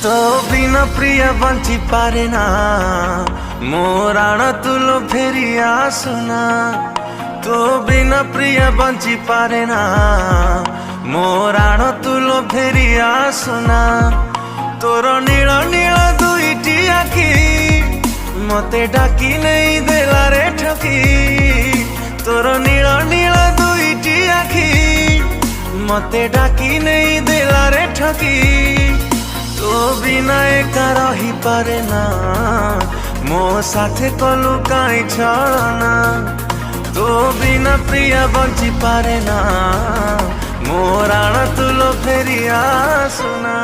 तो बिना प्रिय बंची पारे ना मोराण तुलो फेरी आसुना। तो बिना प्रिय बंची पारे ना मोराण तुलो फेरी आसुना। तोर नील नील दुईटी आखी मते डाकी नहीं देला रे ठकी। तोर नील नील दुईटी आखी मते डाकी नहीं देला रे ठकी। तो बिना एका रही पारे ना मो साथे कलु काई छलना। तो बिना प्रिय बंची पारे ना मोराण तुलो फेरी आसुना।